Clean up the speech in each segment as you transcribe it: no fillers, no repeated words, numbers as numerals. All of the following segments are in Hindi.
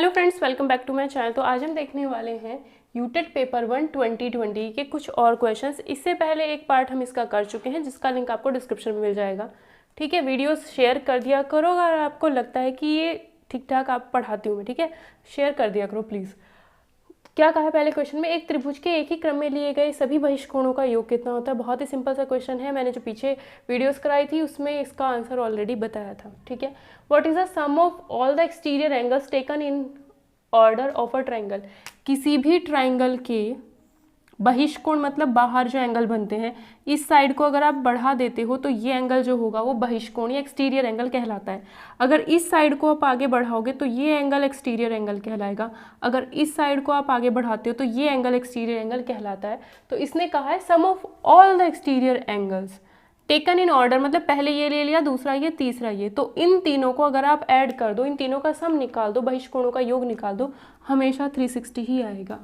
Hello friends, welcome back to my channel. तो आज हम देखने वाले हैं यूटेट पेपर 1 2020 के कुछ और क्वेश्चंस। इससे पहले एक पार्ट हम इसका कर चुके हैं जिसका लिंक आपको डिस्क्रिप्शन में मिल जाएगा। ठीक है, वीडियोस शेयर कर दिया करो अगर आपको लगता है कि ये ठीक ठाक आप पढ़ाती हूँ मैं। ठीक है, शेयर कर दिया करो प्लीज़। क्या कहा है पहले क्वेश्चन में, एक त्रिभुज के एक ही क्रम में लिए गए सभी बहिष्कोणों का योग कितना होता है। बहुत ही सिंपल सा क्वेश्चन है, मैंने जो पीछे वीडियोस कराई थी उसमें इसका आंसर ऑलरेडी बताया था। ठीक है, what is the sum of all the exterior angles taken in order of a triangle. किसी भी ट्राइंगल के बहिष्कोण मतलब बाहर जो एंगल बनते हैं, इस साइड को अगर आप बढ़ा देते हो तो ये एंगल जो होगा वो बहिष्कोण या एक्सटीरियर एंगल कहलाता है। अगर इस साइड को आप आगे बढ़ाओगे तो ये एंगल एक्सटीरियर एंगल कहलाएगा। अगर इस साइड को आप आगे बढ़ाते हो तो ये एंगल एक्सटीरियर एंगल कहलाता है। तो इसने कहा है sum of all the exterior angles taken in order, मतलब पहले ये ले लिया, दूसरा ये, तीसरा ये, तो इन तीनों को अगर आप ऐड कर दो, इन तीनों का सम निकाल दो, बहिष्कोणों का योग निकाल दो, हमेशा 360 ही आएगा।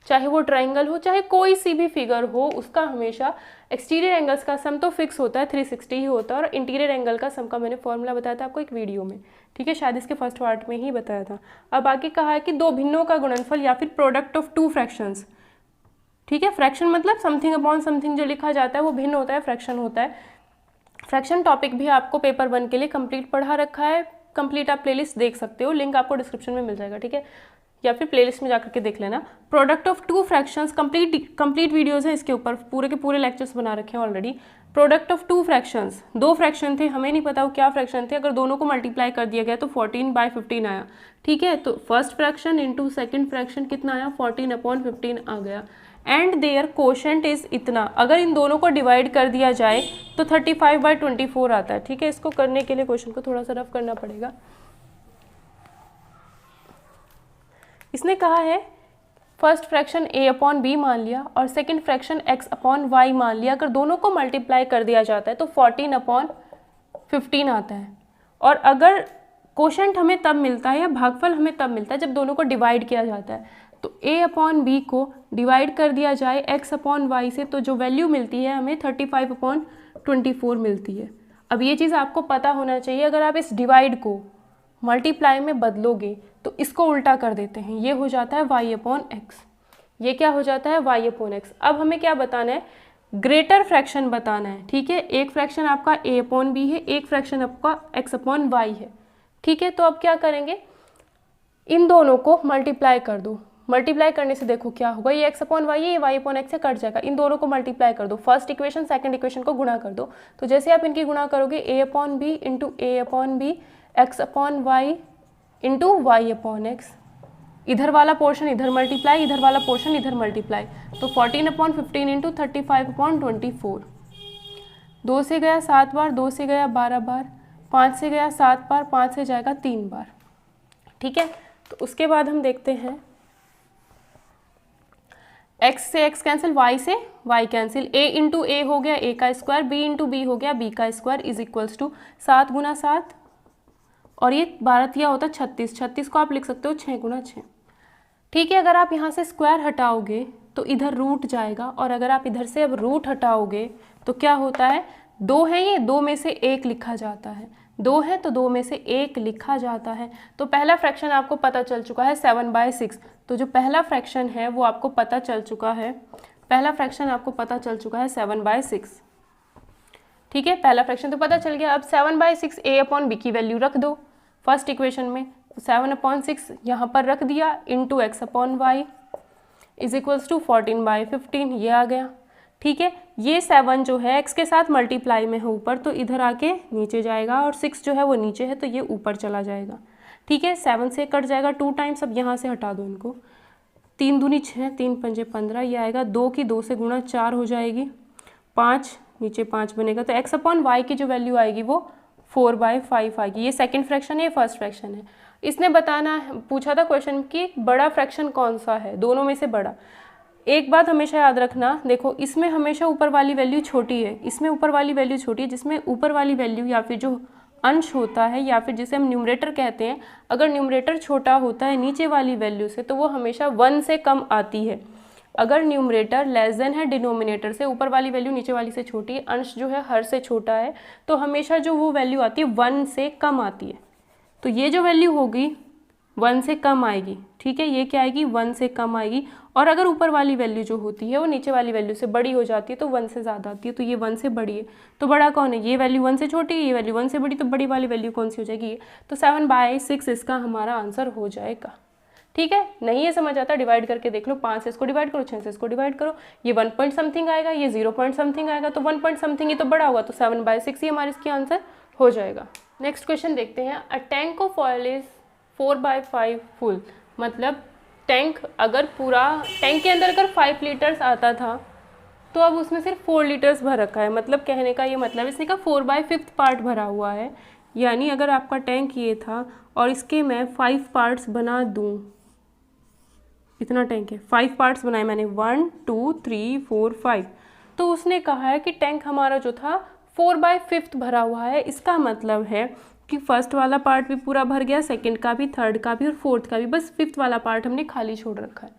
चाहे वो ट्राइंगल हो चाहे कोई सी भी फिगर हो, उसका हमेशा एक्सटीरियर एंगल्स का सम तो फिक्स होता है, 360 ही होता है। और इंटीरियर एंगल का सम का मैंने फॉर्मूला बताया था आपको एक वीडियो में। ठीक है, शायद इसके फर्स्ट पार्ट में ही बताया था। अब आगे कहा है कि दो भिन्नों का गुणनफल या फिर प्रोडक्ट ऑफ टू फ्रैक्शंस। ठीक है, फ्रैक्शन मतलब समथिंग अपॉन समथिंग जो लिखा जाता है वो भिन्न होता है, फ्रैक्शन होता है। फ्रैक्शन टॉपिक भी आपको पेपर 1 के लिए कंप्लीट पढ़ा रखा है। कंप्लीट आप प्लेलिस्ट देख सकते हो, लिंक आपको डिस्क्रिप्शन में मिल जाएगा। ठीक है, या फिर प्लेलिस्ट में जाकर के देख लेना। Product of two fractions complete videos हैं इसके ऊपर, पूरे के पूरे लेक्चर्स बना रखे हैं already. Product of two fractions, दो फ्रैक्शन थे, हमें नहीं पता वो क्या फ्रैक्शन थे, अगर दोनों को मल्टीप्लाई कर दिया गया तो 14/15 आया। ठीक है, तो first fraction into second fraction कितना आया, 14/15 आ गया। एंड देयर कोशेंट इज इतना, अगर इन दोनों को डिवाइड कर दिया जाए तो 35/24 आता है। ठीक है, इसको करने के लिए क्वेश्चन को थोड़ा सा रफ करना पड़ेगा। इसने कहा है फर्स्ट फ्रैक्शन a/b मान लिया और सेकंड फ्रैक्शन x/y मान लिया, अगर दोनों को मल्टीप्लाई कर दिया जाता है तो 14/15 आता है। और अगर कोशेंट हमें तब मिलता है या भागफल हमें तब मिलता है जब दोनों को डिवाइड किया जाता है। तो a/b को डिवाइड कर दिया जाए x/y से तो जो वैल्यू मिलती है हमें 35/24 मिलती है। अब ये चीज़ आपको पता होना चाहिए, अगर आप इस डिवाइड को मल्टीप्लाई में बदलोगे तो इसको उल्टा कर देते हैं, ये हो जाता है y/x। ये क्या हो जाता है y/x। अब हमें क्या बताना है, ग्रेटर फ्रैक्शन बताना है। ठीक है, एक फ्रैक्शन आपका a/b है, एक फ्रैक्शन आपका x/y है। ठीक है, तो अब क्या करेंगे, इन दोनों को मल्टीप्लाई कर दो। मल्टीप्लाई करने से देखो क्या होगा, ये x/y है, ये y/x से कट जाएगा। इन दोनों को मल्टीप्लाई कर दो, फर्स्ट इक्वेशन सेकंड इक्वेशन को गुणा कर दो। तो जैसे आप इनकी गुणा करोगे a/b into a/b, x/y into y/x, इधर वाला पोर्शन इधर मल्टीप्लाई, इधर वाला पोर्शन इधर मल्टीप्लाई, तो 14/15 इंटू 35/24। 2 से गया 7 बार, 2 से गया 12 बार, 5 से गया 7 बार, 5 से जाएगा 3 बार। ठीक है, तो उसके बाद हम देखते हैं x से x कैंसिल, y से y cancel, a into a हो गया a का स्क्वायर, b इंटू b हो गया b का स्क्वायर, इज इक्वल्स टू 7 गुना 7 और ये 12 तिया होता है 36। 36 को आप लिख सकते हो 6 गुना 6। ठीक है, अगर आप यहाँ से स्क्वायर हटाओगे तो इधर रूट जाएगा, और अगर आप इधर से अब रूट हटाओगे तो क्या होता है, 2 है ये, 2 में से 1 लिखा जाता है, 2 है तो 2 में से 1 लिखा जाता है। तो पहला फ्रैक्शन आपको पता चल चुका है 7/6। तो जो पहला फ्रैक्शन है वो आपको पता चल चुका है, पहला फ्रैक्शन आपको पता चल चुका है 7/6। ठीक है, पहला फ्रैक्शन तो पता चल गया। अब 7/6 a/b की वैल्यू रख दो फर्स्ट इक्वेशन में, 7/6 यहाँ पर रख दिया into x/y is equals to 14/15, ये आ गया। ठीक है, ये 7 जो है x के साथ मल्टीप्लाई में है ऊपर, तो इधर आके नीचे जाएगा, और 6 जो है वो नीचे है तो ये ऊपर चला जाएगा। ठीक है, 7 से कट जाएगा 2 टाइम्स, अब यहाँ से हटा दो इनको, 3 दूनी 6, 3 पंजे 15, ये आएगा 2 की 2 से गुणा 4 हो जाएगी, 5 नीचे 5 बनेगा, तो x/y की जो वैल्यू आएगी वो 4/5 आएगी। ये सेकंड फ्रैक्शन है, ये फर्स्ट फ्रैक्शन है। इसने बताना पूछा था क्वेश्चन कि बड़ा फ्रैक्शन कौन सा है, दोनों में से बड़ा। एक बात हमेशा याद रखना, देखो इसमें हमेशा ऊपर वाली वैल्यू छोटी है, इसमें ऊपर वाली वैल्यू छोटी है, जिसमें ऊपर वाली वैल्यू या फिर जो अंश होता है या फिर जिसे हम न्यूमरेटर कहते हैं, अगर न्यूमरेटर छोटा होता है नीचे वाली वैल्यू से तो वो हमेशा 1 से कम आती है। अगर न्यूमरेटर लेस देन है डिनोमिनेटर से, ऊपर वाली वैल्यू नीचे वाली से छोटी है, अंश जो है हर से छोटा है, तो हमेशा जो वो वैल्यू आती है 1 से कम आती है। तो ये जो वैल्यू होगी 1 से कम आएगी, ठीक है, ये क्या आएगी 1 से कम आएगी। और अगर ऊपर वाली वैल्यू जो होती है वो नीचे वाली वैल्यू से बड़ी हो जाती है तो 1 से ज़्यादा आती है, तो ये 1 से बड़ी है। तो बड़ा कौन है, ये वैल्यू 1 से छोटी है, ये वैल्यू 1 से बड़ी, तो बड़ी वाली वैल्यू कौन सी हो जाएगी ये। तो 7/6 इसका हमारा आंसर हो जाएगा। ठीक है, नहीं ये समझ आता डिवाइड करके देख लो, 5 से इसको डिवाइड करो, 6 से इसको डिवाइड करो, ये 1 पॉइंट समथिंग आएगा, ये 0 पॉइंट समथिंग आएगा, तो 1 पॉइंट समथिंग ही तो बड़ा हुआ, तो 7/6 ही हमारे इसकी आंसर हो जाएगा। नेक्स्ट क्वेश्चन देखते हैं। A tank of oil is 4/5 full, मतलब टैंक अगर पूरा टैंक के अंदर अगर 5 लीटर्स आता था तो अब उसमें सिर्फ 4 लीटर्स भर रखा है। मतलब कहने का ये मतलब इसने कहा 4/5 पार्ट भरा हुआ है, यानी अगर आपका टैंक ये था और इसके मैं 5 पार्ट्स बना दूँ, इतना टैंक है, 5 पार्ट्स बनाए मैंने, 1 2 3 4 5, तो उसने कहा है कि टैंक हमारा जो था 4/5 भरा हुआ है। इसका मतलब है कि फर्स्ट वाला पार्ट भी पूरा भर गया, सेकंड का भी, थर्ड का भी और फोर्थ का भी, बस फिफ्थ वाला पार्ट हमने खाली छोड़ रखा है।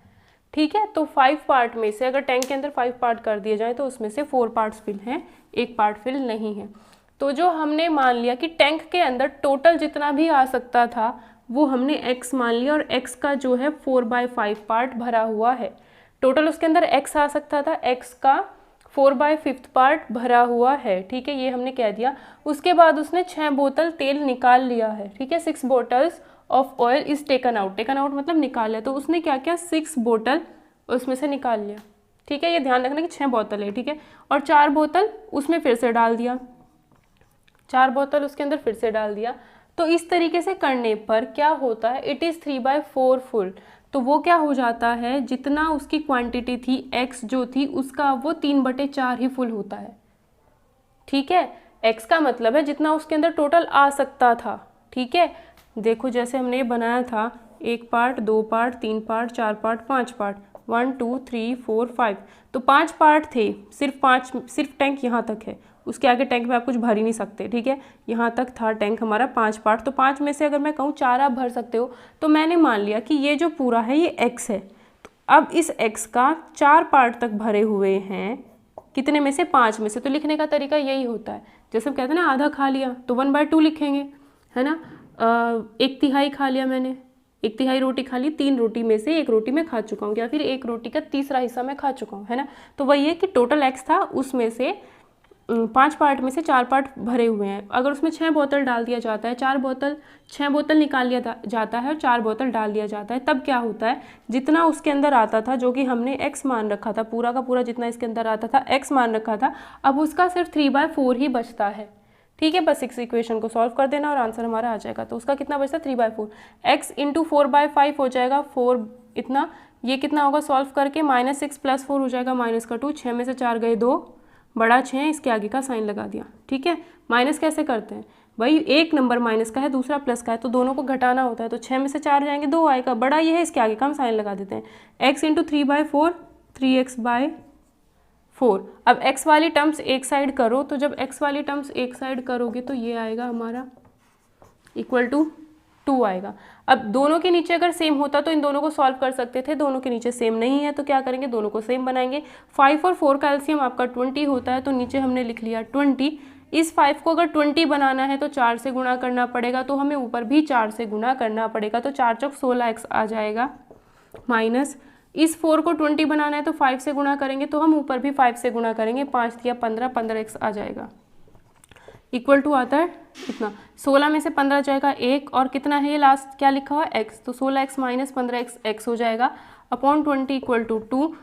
ठीक है, तो 5 पार्ट में से अगर टैंक के अंदर 5 पार्ट कर दिए जाए तो उसमें से 4 पार्ट्स फिल हैं, 1 पार्ट फिल नहीं है। तो जो हमने मान लिया कि टैंक के अंदर टोटल जितना भी आ सकता था वो हमने x मान लिया, और x का जो है 4/5 पार्ट भरा हुआ है। टोटल उसके अंदर x आ सकता था, x का 4/5 पार्ट भरा हुआ है। ठीक है, ये हमने कह दिया। उसके बाद उसने 6 बोतल तेल निकाल लिया है। ठीक है, 6 bottles of oil is taken out, taken out मतलब निकाल लिया, तो उसने क्या किया 6 बोतल उसमें से निकाल लिया। ठीक है, ये ध्यान रखना कि 6 बोतल है। ठीक है, और 4 बोतल उसमें फिर से डाल दिया, 4 बोतल उसके अंदर फिर से डाल दिया। तो इस तरीके से करने पर क्या होता है, इट इज़ 3/4 फुल। तो वो क्या हो जाता है, जितना उसकी क्वांटिटी थी x जो थी उसका वो 3/4 ही फुल होता है। ठीक है, x का मतलब है जितना उसके अंदर टोटल आ सकता था। ठीक है, देखो जैसे हमने ये बनाया था 1 part 2 part 3 part 4 part 5 part, 1 2 3 4 5, तो 5 पार्ट थे, सिर्फ टैंक यहाँ तक है, उसके आगे टैंक में आप कुछ भर ही नहीं सकते। ठीक है, यहाँ तक था टैंक हमारा 5 पार्ट, तो 5 में से अगर मैं कहूँ 4 आप भर सकते हो, तो मैंने मान लिया कि ये जो पूरा है ये x है। तो अब इस x का 4 पार्ट तक भरे हुए हैं, कितने में से, 5 में से। तो लिखने का तरीका यही होता है, जैसे हम कहते हैं ना आधा खा लिया तो 1/2 लिखेंगे, है ना। 1/3 खा लिया मैंने, 1/3 रोटी खा ली, 3 रोटी में से 1 रोटी मैं खा चुका हूँ, या फिर 1 रोटी का तीसरा हिस्सा मैं खा चुका हूँ, है ना। तो वही है कि टोटल x था, उसमें से 5 पार्ट में से 4 पार्ट भरे हुए हैं। अगर उसमें 6 बोतल डाल दिया जाता है, 6 बोतल निकाल लिया जाता है और 4 बोतल डाल दिया जाता है, तब क्या होता है, जितना उसके अंदर आता था, जो कि हमने x मान रखा था, पूरा का पूरा जितना इसके अंदर आता था x मान रखा था, अब उसका सिर्फ 3/4 ही बचता है। ठीक है, बस इस इक्वेशन को सॉल्व कर देना और आंसर हमारा आ जाएगा। तो उसका कितना बचता है 3/4, x इंटू 4/5 हो जाएगा 4 इतना, ये कितना होगा सॉल्व करके, -6 + 4 हो जाएगा -2, 6 में से 4 गए 2, बड़ा 6 है, इसके आगे का साइन लगा दिया। ठीक है, माइनस कैसे करते हैं भाई, एक नंबर माइनस का है दूसरा प्लस का है, तो दोनों को घटाना होता है, तो 6 में से 4 जाएंगे 2 आएगा, बड़ा ये है, इसके आगे का हम साइन लगा देते हैं। x into 3/4, 3x/4। अब x वाली टर्म्स एक साइड करो, तो जब x वाली टर्म्स एक साइड करोगे तो ये आएगा हमारा इक्वल टू 2 आएगा। अब दोनों के नीचे अगर सेम होता तो इन दोनों को सॉल्व कर सकते थे, दोनों के नीचे सेम नहीं है तो क्या करेंगे, दोनों को सेम बनाएंगे। 5 और 4 का एलसीएम आपका 20 होता है, तो नीचे हमने लिख लिया 20। इस 5 को अगर 20 बनाना है तो 4 से गुणा करना पड़ेगा, तो हमें ऊपर भी 4 से गुणा करना पड़ेगा, तो 4 चौक 16x आ जाएगा, माइनस इस 4 को 20 बनाना है तो 5 से गुणा करेंगे, तो हम ऊपर भी 5 से गुणा करेंगे, 5 दिया 15, 15x आ जाएगा, इक्वल टू आता है इतना। 16 में से 15 जाएगा 1, और कितना है ये लास्ट क्या लिखा हुआ है x, तो 16x माइनस 15x x हो जाएगा, अपॉन 20 इक्वल टू 2।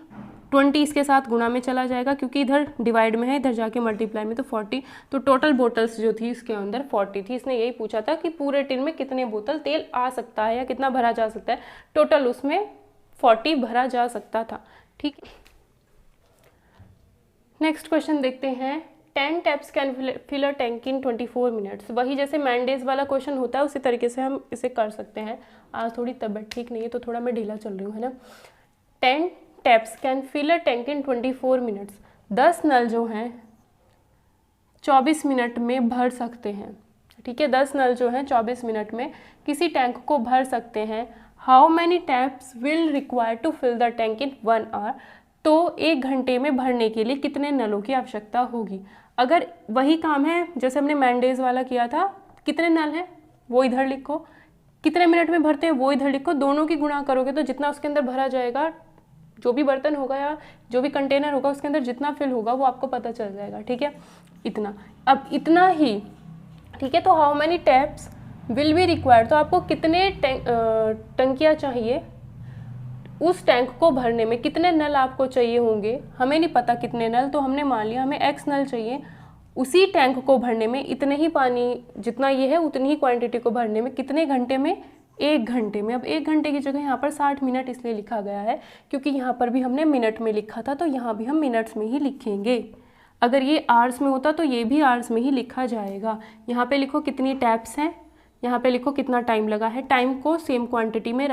20 इसके साथ गुणा में चला जाएगा क्योंकि इधर डिवाइड में है, इधर जाके मल्टीप्लाई में, तो 40। तो टोटल बोतल्स जो थी इसके अंदर 40 थी। इसने यही पूछा था कि पूरे टिन में कितने बोतल तेल आ सकता है या कितना भरा जा सकता है, टोटल उसमें 40 भरा जा सकता था। ठीक, नेक्स्ट क्वेश्चन देखते हैं। 10 taps can fill a tank in 24 minutes. वही जैसे मैंडेज वाला क्वेश्चन होता है उसी तरीके से हम इसे कर सकते हैं। आज थोड़ी तबीयत ठीक नहीं है तो थोड़ा मैं ढीला चल रही हूँ, है ना। 10 taps can fill a tank in 24 minutes. 10 नल जो हैं 24 मिनट में भर सकते हैं। ठीक है, 10 नल जो हैं 24 मिनट में किसी टैंक को भर सकते हैं। How many taps will require to fill the tank in 1 hour. तो 1 घंटे में भरने के लिए कितने नलों की आवश्यकता होगी। अगर वही काम है जैसे हमने मैंडेज वाला किया था, कितने नल हैं वो इधर लिखो, कितने मिनट में भरते हैं वो इधर लिखो, दोनों की गुणा करोगे तो जितना उसके अंदर भरा जाएगा, जो भी बर्तन होगा या जो भी कंटेनर होगा उसके अंदर जितना फिल होगा वो आपको पता चल जाएगा, ठीक है। इतना, अब इतना ही, ठीक है। तो how many taps will be required, तो आपको कितने टंकियाँ चाहिए, उस टैंक को भरने में कितने नल आपको चाहिए होंगे, हमें नहीं पता कितने नल, तो हमने मान लिया हमें x नल चाहिए, उसी टैंक को भरने में इतने ही पानी जितना ये है उतनी ही क्वांटिटी को भरने में कितने घंटे में, 1 घंटे में। अब 1 घंटे की जगह यहाँ पर 60 मिनट इसलिए लिखा गया है क्योंकि यहाँ पर भी हमने मिनट में लिखा था, तो यहाँ भी हम मिनट्स में ही लिखेंगे। अगर ये आवर्स में होता तो ये भी आवर्स में ही लिखा जाएगा। यहाँ पे लिखो कितनी टैप्स हैं, यहाँ पे लिखो कितना टाइम लगा है, टाइम को सेम क्वांटिटी में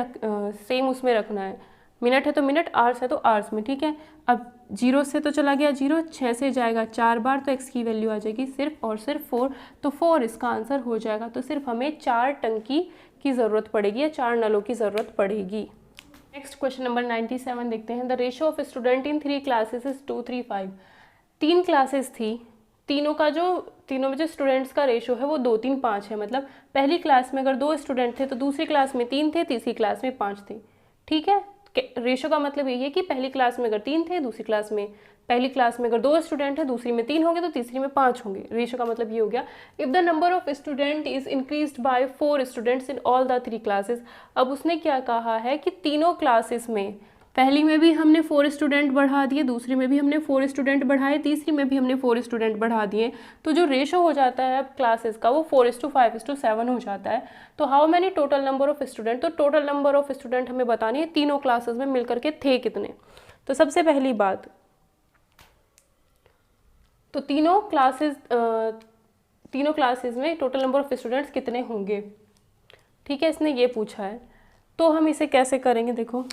सेम उसमें रखना है, मिनट है तो मिनट, आवर्स है तो आवर्स में, ठीक है। अब 0 से तो चला गया 0, 6 से जाएगा 4 बार तो x की वैल्यू आ जाएगी सिर्फ और सिर्फ 4, तो 4 इसका आंसर हो जाएगा। तो सिर्फ हमें 4 टंकी की ज़रूरत पड़ेगी या 4 नलों की ज़रूरत पड़ेगी। नेक्स्ट क्वेश्चन नंबर 97 देखते हैं। The ratio of student in 3 classes is 2:3:5। 3 classes थी, तीनों में जो स्टूडेंट्स का रेशो है वो 2:3:5 है। मतलब पहली क्लास में अगर 2 स्टूडेंट थे तो दूसरी क्लास में 3 थे, तीसरी क्लास में 5 थे, ठीक है। रेशो का मतलब यही है कि पहली क्लास में अगर 3 थे, दूसरी क्लास में, पहली क्लास में अगर 2 स्टूडेंट है, दूसरी में 3 होंगे तो तीसरी में 5 होंगे। रेशो का मतलब ये हो गया। If the number of student is increased by 4 students in all the 3 classes. अब उसने क्या कहा है कि तीनों क्लासेस में, पहली में भी हमने 4 स्टूडेंट बढ़ा दिए, दूसरी में भी हमने 4 स्टूडेंट बढ़ाए, तीसरी में भी हमने 4 स्टूडेंट बढ़ा दिए, तो जो रेशो हो जाता है अब क्लासेस का वो 4:5:7 हो जाता है। तो how many total number of student, तो टोटल नंबर ऑफ स्टूडेंट हमें बतानी है तीनों क्लासेस में मिलकर के थे कितने। तो सबसे पहली बात, तो तीनों क्लासेस में टोटल नंबर ऑफ स्टूडेंट्स कितने होंगे, ठीक है, इसने ये पूछा है। तो हम इसे कैसे करेंगे, देखो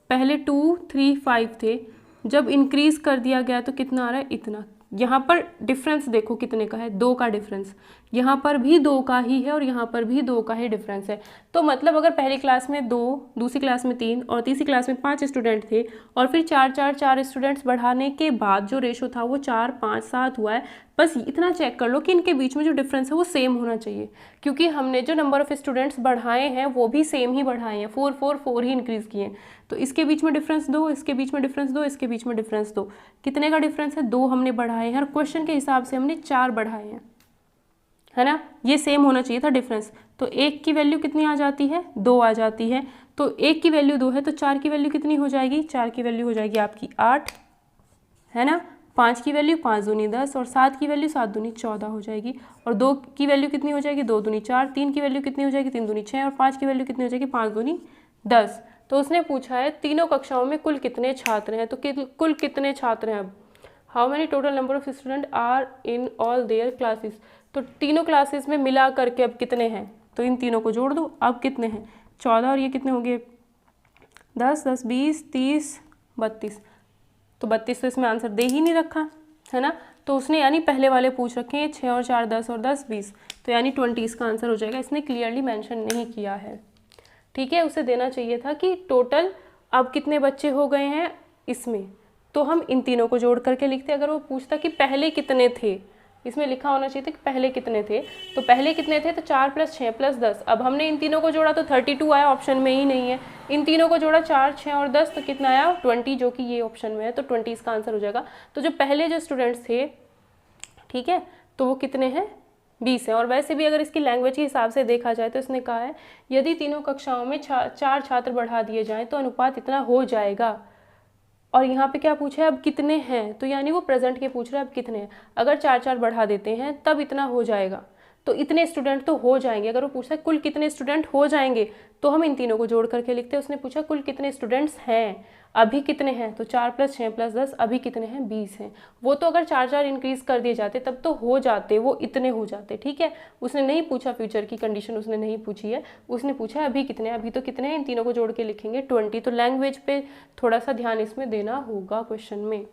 पहले 2, 3, 5 थे, जब इंक्रीज कर दिया गया तो कितना आ रहा है, इतना। यहाँ पर डिफरेंस देखो कितने का है, 2 का डिफरेंस, यहाँ पर भी 2 का ही है और यहाँ पर भी 2 का ही डिफरेंस है। तो मतलब अगर पहली क्लास में 2, दूसरी क्लास में 3 और तीसरी क्लास में 5 स्टूडेंट थे और फिर 4 स्टूडेंट्स बढ़ाने के बाद जो रेशो था वो 4, 5, 7 हुआ है। बस इतना चेक कर लो कि इनके बीच में जो डिफरेंस है वो सेम होना चाहिए, क्योंकि हमने जो नंबर ऑफ स्टूडेंट्स बढ़ाए हैं वो भी सेम ही बढ़ाए हैं, 4, 4, 4 ही इंक्रीज़ किए हैं। तो इसके बीच में डिफरेंस 2, इसके बीच में डिफरेंस 2, इसके बीच में डिफरेंस 2, कितने का डिफरेंस है, 2 हमने बढ़ाए हैं और क्वेश्चन के हिसाब से हमने 4 बढ़ाए हैं, है ना। ये सेम होना चाहिए था डिफरेंस। तो 1 की वैल्यू कितनी आ जाती है, 2 आ जाती है। तो 1 की वैल्यू 2 है तो 4 की वैल्यू कितनी हो जाएगी, 4 की वैल्यू हो जाएगी आपकी 8, है ना। 5 की वैल्यू 5 दूनी 10 और 7 की वैल्यू 7 दूनी 14 हो जाएगी। और 2 की वैल्यू कितनी हो जाएगी, 2 दूनी 4, 3 की वैल्यू कितनी हो जाएगी, 3 दूनी 6 और 5 की वैल्यू कितनी हो जाएगी, 5 दूनी 10। तो उसने पूछा है तीनों कक्षाओं में कुल कितने छात्र हैं, तो कुल कितने छात्र हैं। अब how many total number of student are in all their classes, तो तीनों क्लासेस में मिला करके अब कितने हैं, तो इन तीनों को जोड़ दो। अब कितने हैं, 14 और ये कितने होंगे, 10, 10, 20, 30, 32। तो 32 तो इसमें आंसर दे ही नहीं रखा, है ना। तो उसने यानी पहले वाले पूछ रखे हैं 6 और 4 10 और 10 20, तो यानी 20 इसका आंसर हो जाएगा। इसने क्लियरली मेंशन नहीं किया है, ठीक है। उसे देना चाहिए था कि टोटल अब कितने बच्चे हो गए हैं इसमें, तो हम इन तीनों को जोड़ करके लिखते। अगर वो पूछता कि पहले कितने थे, इसमें लिखा होना चाहिए था कि पहले कितने थे, तो पहले कितने थे, तो 4 + 6 + 10। अब हमने इन तीनों को जोड़ा तो 32 आया, ऑप्शन में ही नहीं है। इन तीनों को जोड़ा 4, 6 और 10 तो कितना आया, 20, जो कि ये ऑप्शन में है, तो 20 इसका आंसर हो जाएगा। तो जो पहले जो स्टूडेंट्स थे, ठीक है, तो वो कितने हैं, 20 है। और वैसे भी अगर इसकी लैंग्वेज के हिसाब से देखा जाए तो इसने कहा है यदि तीनों कक्षाओं में 4 छात्र बढ़ा दिए जाएँ तो अनुपात इतना हो जाएगा। और यहाँ पे क्या पूछा है, अब कितने हैं, तो यानी वो प्रेजेंट के पूछ रहा है अब कितने हैं। अगर 4 बढ़ा देते हैं तब इतना हो जाएगा, तो इतने स्टूडेंट तो हो जाएंगे। अगर वो पूछता है कुल कितने स्टूडेंट हो जाएंगे तो हम इन तीनों को जोड़ करके लिखते हैं। उसने पूछा कुल कितने स्टूडेंट्स हैं, अभी कितने हैं, तो 4 + 6 + 10 अभी कितने हैं, 20 हैं। वो तो अगर 4 इंक्रीज कर दिए जाते तब तो हो जाते, वो इतने हो जाते, ठीक है। उसने नहीं पूछा फ्यूचर की कंडीशन, उसने नहीं पूछी है, उसने पूछा अभी कितने हैं। अभी तो कितने हैं, इन तीनों को जोड़ के लिखेंगे 20। तो लैंग्वेज पे थोड़ा सा ध्यान इसमें देना होगा क्वेश्चन में।